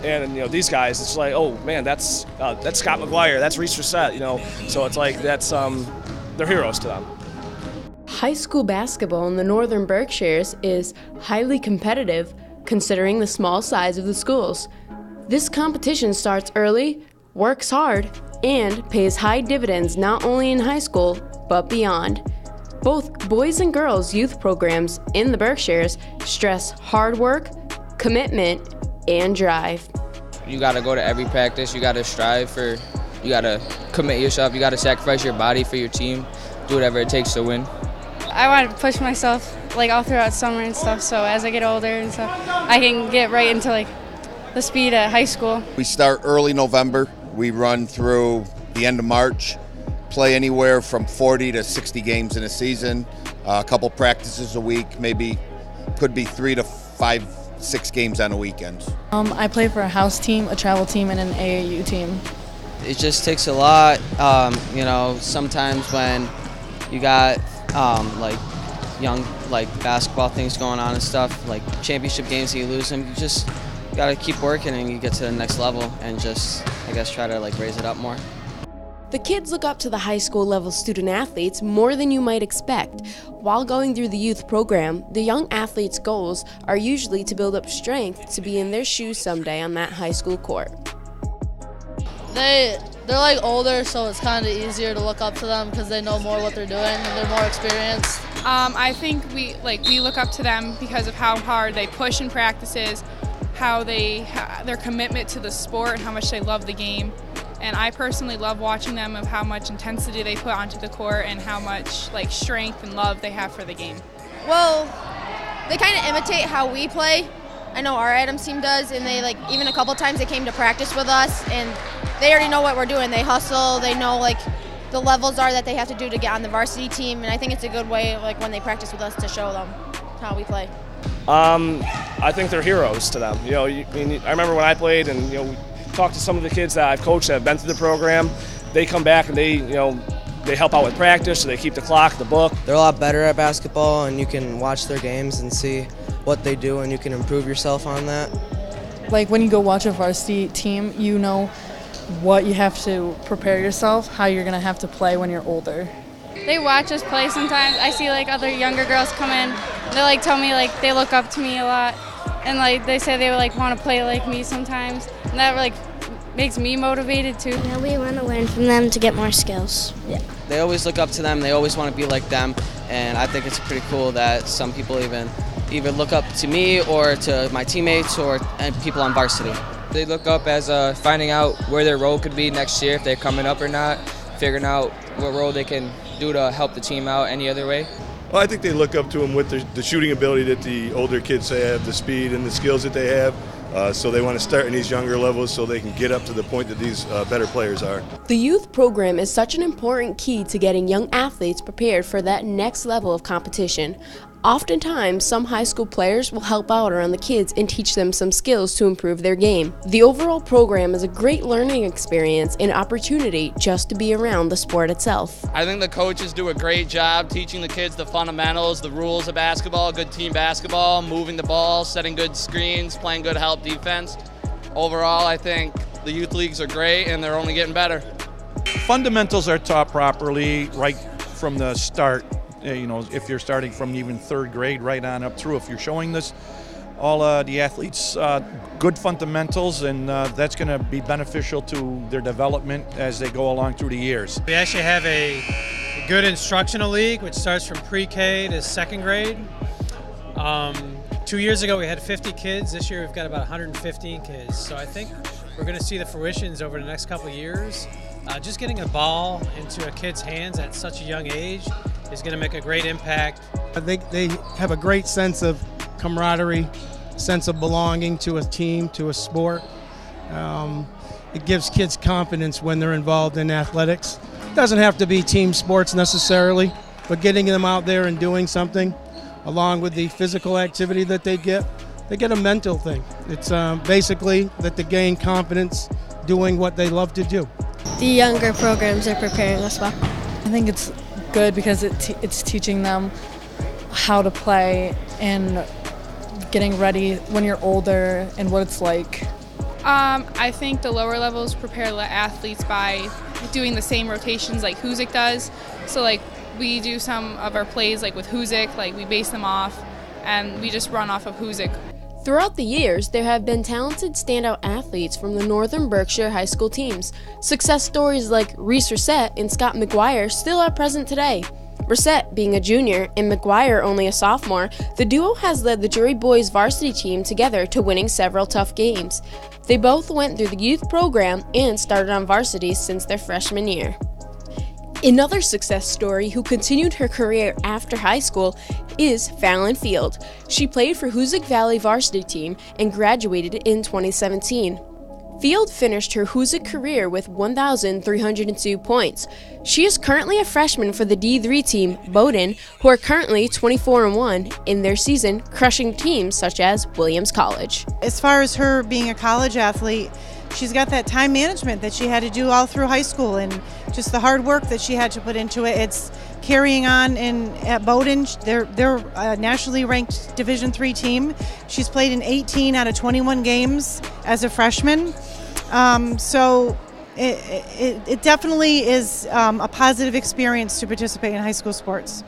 And these guys, it's like, oh man, that's Scott McGuire, that's Reese Reset, So it's like they're heroes to them. High school basketball in the northern Berkshires is highly competitive considering the small size of the schools. This competition starts early, works hard, and pays high dividends not only in high school, but beyond. Both boys and girls youth programs in the Berkshires stress hard work, commitment, and drive. You got to go to every practice, you got to strive you got to commit yourself, you got to sacrifice your body for your team, do whatever it takes to win. I want to push myself all throughout summer and stuff, so as I get older and stuff, I can get right into the speed at high school. We start early November, we run through the end of March, play anywhere from 40 to 60 games in a season, a couple practices a week, maybe could be 3 to 5, 6 games on a weekend. I play for a house team, a travel team, and an AAU team. It just takes a lot, sometimes when you got young basketball things going on and stuff, like championship games, you lose them, you just got to keep working and you get to the next level and just, I guess, try to raise it up more. The kids look up to the high school level student athletes more than you might expect. While going through the youth program, the young athletes' goals are usually to build up strength to be in their shoes someday on that high school court. They're older, so it's kind of easier to look up to them because they know more what they're doing and they're more experienced. I think we look up to them because of how hard they push in practices, how their commitment to the sport and how much they love the game. And I personally love watching them of how much intensity they put onto the court and how much strength and love they have for the game. Well, they kind of imitate how we play. I know our Adams team does, and they even a couple times they came to practice with us, and they already know what we're doing. They hustle, they know the levels are that they have to do to get on the varsity team, and I think it's a good way when they practice with us to show them how we play. I think they're heroes to them. I remember when I played, and we talked to some of the kids that I've coached that have been through the program. They come back and they help out with practice, so they keep the clock, the book. They're a lot better at basketball, and you can watch their games and see what they do, and you can improve yourself on that. When you go watch a varsity team, you know what you have to prepare yourself, how you're going to have to play when you're older. They watch us play sometimes. I see other younger girls come in. They tell me they look up to me a lot, and they say they want to play like me sometimes, and that makes me motivated too. Yeah, we want to learn from them to get more skills. Yeah. They always look up to them. They always want to be like them, and I think it's pretty cool that some people even look up to me or to my teammates and people on varsity. They look up as finding out where their role could be next year, if they're coming up or not, figuring out what role they can do to help the team out any other way. Well, I think they look up to them with the shooting ability that the older kids have, the speed and the skills that they have. So they want to start in these younger levels so they can get up to the point that these better players are. The youth program is such an important key to getting young athletes prepared for that next level of competition. Oftentimes, some high school players will help out around the kids and teach them some skills to improve their game. The overall program is a great learning experience and opportunity just to be around the sport itself. I think the coaches do a great job teaching the kids the fundamentals, the rules of basketball, good team basketball, moving the ball, setting good screens, playing good help defense. Overall, I think the youth leagues are great and they're only getting better. Fundamentals are taught properly right from the start. If you're starting from even third grade right on up through, if you're showing this all the athletes good fundamentals, and that's going to be beneficial to their development as they go along through the years. We actually have a good instructional league which starts from pre-K to second grade. 2 years ago we had 50 kids. This year we've got about 115 kids. So I think we're going to see the fruitions over the next couple of years. Just getting a ball into a kid's hands at such a young age is going to make a great impact. They have a great sense of camaraderie, sense of belonging to a team, to a sport. It gives kids confidence when they're involved in athletics. It doesn't have to be team sports necessarily, but getting them out there and doing something, along with the physical activity that they get a mental thing. It's basically that they gain confidence doing what they love to do. The younger programs are preparing us well. I think it's good because it's teaching them how to play and getting ready when you're older and what it's like I think the lower levels prepare the athletes by doing the same rotations like Huzik does. So like we do some of our plays like with Huzik, like we base them off and we just run off of Huzik. Throughout the years, there have been talented standout athletes from the Northern Berkshire high school teams. Success stories like Reese Reset and Scott McGuire still are present today. Reset being a junior and McGuire only a sophomore, the duo has led the Drury boys varsity team together to winning several tough games. They both went through the youth program and started on varsity since their freshman year. Another success story who continued her career after high school is Fallon Field. She played for Hoosick Valley varsity team and graduated in 2017. Field finished her Hoosick career with 1,302 points. She is currently a freshman for the D3 team, Bowdoin, who are currently 24-1 in their season, crushing teams such as Williams College. As far as her being a college athlete, she's got that time management that she had to do all through high school and just the hard work that she had to put into it. It's carrying on at Bowdoin. They're a nationally ranked Division III team. She's played in 18 out of 21 games as a freshman. So it definitely is a positive experience to participate in high school sports.